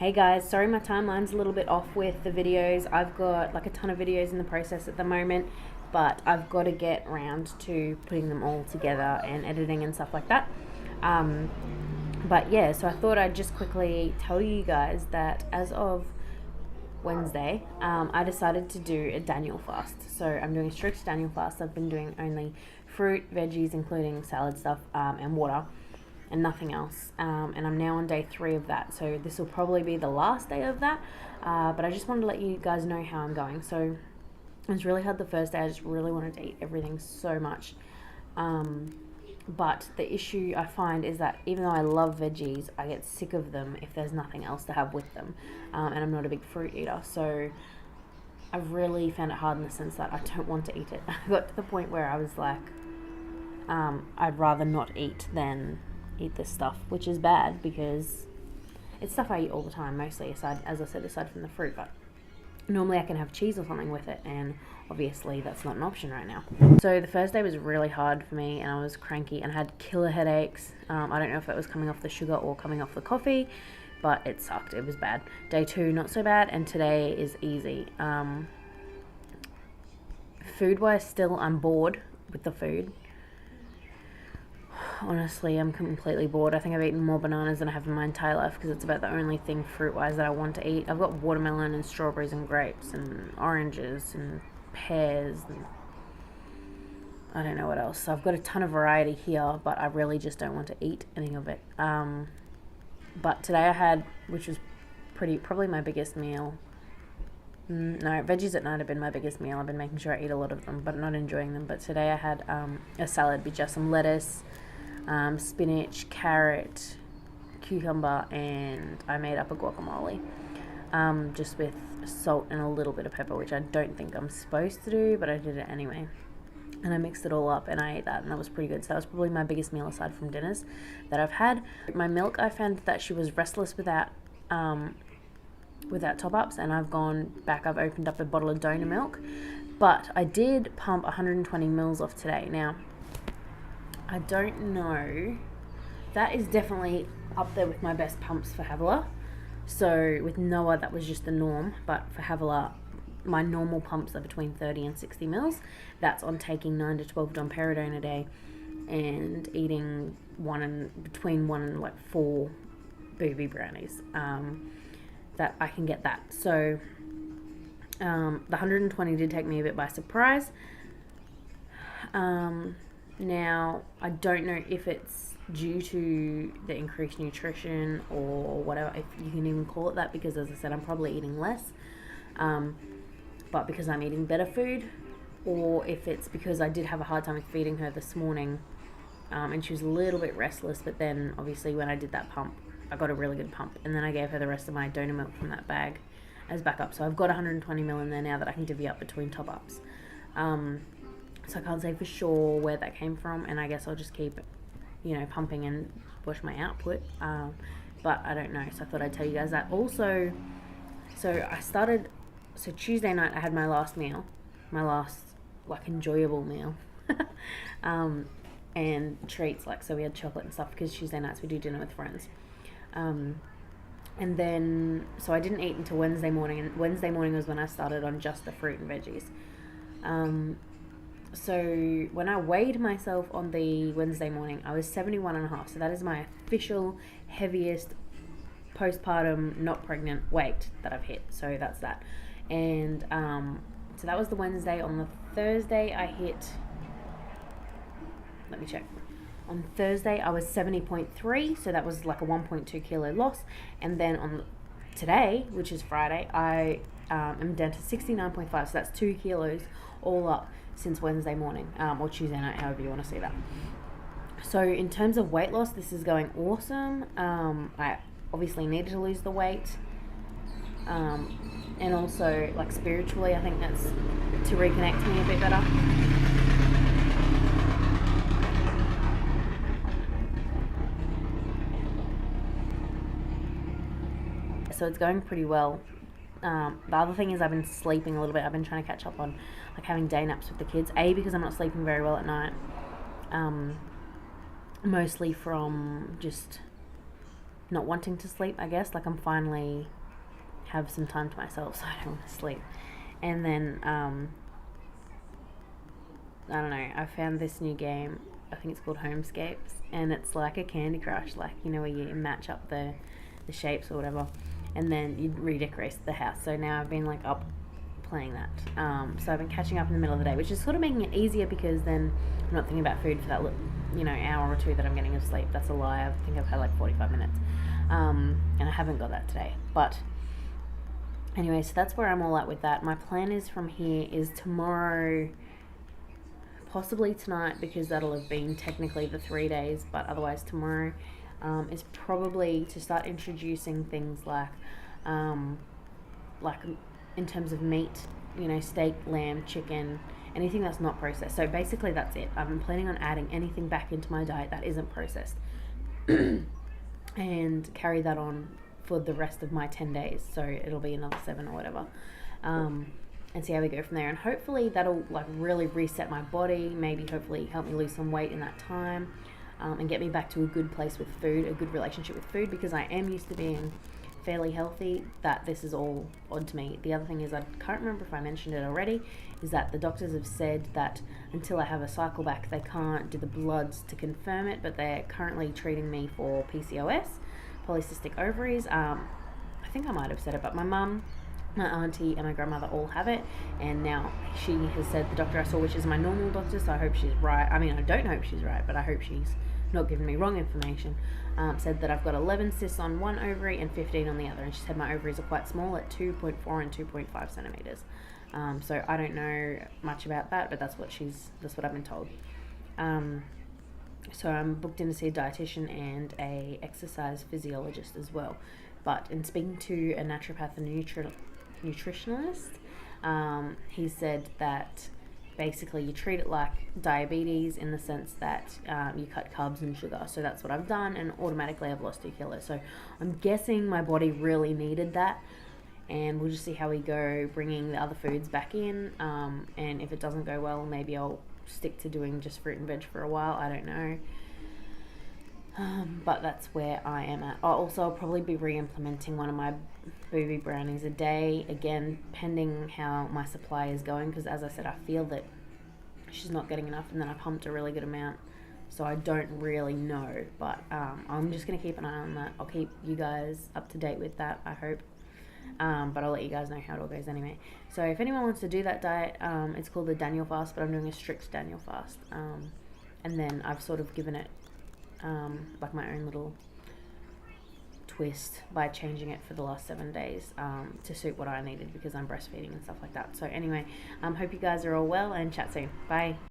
Hey guys, sorry my timeline's a little bit off with the videos. I've got like a ton of videos in the process at the moment, but I've got to get around to putting them all together and editing and stuff like that. But yeah, so I thought I'd just quickly tell you guys that as of Wednesday, I decided to do a Daniel fast. So I'm doing a strict Daniel fast. I've been doing only fruit, veggies, including salad stuff, and water, and nothing else. And I'm now on day 3 of that. So this will probably be the last day of that. But I just wanted to let you guys know how I'm going. So it was really hard the first day. I just really wanted to eat everything so much. But the issue I find is that even though I love veggies, I get sick of them if there's nothing else to have with them. And I'm not a big fruit eater. So I've really found it hard in the sense that I don't want to eat it. I got to the point where I was like, I'd rather not eat than eat this stuff, which is bad because it's stuff I eat all the time, mostly, aside from the fruit. But normally I can have cheese or something with it, and obviously that's not an option right now. So the first day was really hard for me, and I was cranky and had killer headaches. I don't know if it was coming off the sugar or coming off the coffee, but it sucked. It was bad. Day 2, not so bad, and today is easy. Food-wise, still I'm bored with the food. Honestly, I'm completely bored. I think I've eaten more bananas than I have in my entire life because it's about the only thing fruit-wise that I want to eat. I've got watermelon and strawberries and grapes and oranges and pears and I don't know what else. So I've got a ton of variety here, but I really just don't want to eat any of it. But today I had, which was probably my biggest meal. No, veggies at night have been my biggest meal. I've been making sure I eat a lot of them, but not enjoying them. But today I had a salad with just some lettuce, spinach, carrot, cucumber, and I made up a guacamole, just with salt and a little bit of pepper, which I don't think I'm supposed to do, but I did it anyway. And I mixed it all up and I ate that, and that was pretty good. So that was probably my biggest meal aside from dinners that I've had. My milk, I found that she was restless without top-ups, and I've gone back. I've opened up a bottle of donor milk, but I did pump 120 mils off today. Now, I don't know. That is definitely up there with my best pumps for Havila. So with Noah, that was just the norm, but for Havila, my normal pumps are between 30 and 60 mils. That's on taking 9 to 12 domperidone a day and eating between 1 and 4 booby brownies. That I can get that. So the 120 did take me a bit by surprise. Now, I don't know if it's due to the increased nutrition or whatever, if you can even call it that, because as I said, I'm probably eating less, but because I'm eating better food, or if it's because I did have a hard time with feeding her this morning, and she was a little bit restless, but then obviously when I did that pump, I got a really good pump, and then I gave her the rest of my donor milk from that bag as backup. So I've got 120 ml in there now that I can divvy up between top-ups. So I can't say for sure where that came from, and I guess I'll just keep, pumping and watch my output. But I don't know, so I thought I'd tell you guys that. Also, so Tuesday night I had my last enjoyable meal. And treats, so we had chocolate and stuff, because Tuesday nights we do dinner with friends. And then, so I didn't eat until Wednesday morning, and Wednesday morning was when I started on just the fruit and veggies. So when I weighed myself on the Wednesday morning, I was 71.5. So that is my official heaviest postpartum, not pregnant weight that I've hit. So that's that. And so that was the Wednesday. On the Thursday, I hit, let me check. On Thursday, I was 70.3, so that was like a 1.2 kilo loss. And then on today, which is Friday, I am down to 69.5, so that's 2 kilos all up since Wednesday morning, or Tuesday night, however you want to see that. So in terms of weight loss, this is going awesome. I obviously needed to lose the weight. And also, spiritually, I think that's to reconnect me a bit better. So it's going pretty well. The other thing is I've been sleeping a little bit. I've been trying to catch up on having day naps with the kids. Because I'm not sleeping very well at night. Mostly from just not wanting to sleep, I guess. Like I'm finally have some time to myself, so I don't want to sleep. And then I don't know, I found this new game. I think it's called Homescapes, and it's like a Candy Crush, like where you match up the shapes or whatever, and then you redecorate the house. So now I've been like up playing that. So I've been catching up in the middle of the day, which is sort of making it easier because then I'm not thinking about food for that hour or two that I'm getting of sleep. That's a lie. I think I've had like 45 minutes, and I haven't got that today. But anyway, so that's where I'm all at with that. My plan is from here is tomorrow, possibly tonight, because that'll have been technically the 3 days, but otherwise tomorrow is probably to start introducing things like in terms of meat, steak, lamb, chicken, anything that's not processed. So basically that's it. I'm planning on adding anything back into my diet that isn't processed and carry that on for the rest of my 10 days. So it'll be another 7 or whatever. And see how we go from there. And hopefully that'll like really reset my body, maybe hopefully help me lose some weight in that time, and get me back to a good place with food, a good relationship with food, because I am used to being fairly healthy, that this is all odd to me. The other thing is, I can't remember if I mentioned it already, is that the doctors have said that until I have a cycle back, they can't do the bloods to confirm it, but they're currently treating me for PCOS, polycystic ovaries. I think I might have said it, but my mum, my auntie and my grandmother all have it, and now she has said, the doctor I saw, which is my normal doctor, so I hope she's right. I mean, I don't hope she's right, but I hope she's not giving me wrong information. Said that I've got 11 cysts on one ovary and 15 on the other, and she said my ovaries are quite small at 2.4 and 2.5 centimeters. So I don't know much about that, but that's what I've been told. So I'm booked in to see a dietitian and a exercise physiologist as well. But in speaking to a naturopath and nutritionalist, he said that basically you treat it like diabetes in the sense that you cut carbs and sugar. So that's what I've done, and automatically I've lost 2 kilos. So I'm guessing my body really needed that, and we'll just see how we go bringing the other foods back in, and if it doesn't go well, maybe I'll stick to doing just fruit and veg for a while. I don't know. But that's where I am at. I'll probably be re-implementing one of my booby brownies a day, again, pending how my supply is going, because as I said, I feel that she's not getting enough, and then I pumped a really good amount, so I don't really know, but I'm just going to keep an eye on that. I'll keep you guys up to date with that, I hope, but I'll let you guys know how it all goes anyway. So if anyone wants to do that diet, it's called the Daniel fast, but I'm doing a strict Daniel fast, and then I've sort of given it like my own little twist by changing it for the last 7 days to suit what I needed, because I'm breastfeeding and stuff like that. So anyway, hope you guys are all well, and chat soon. Bye.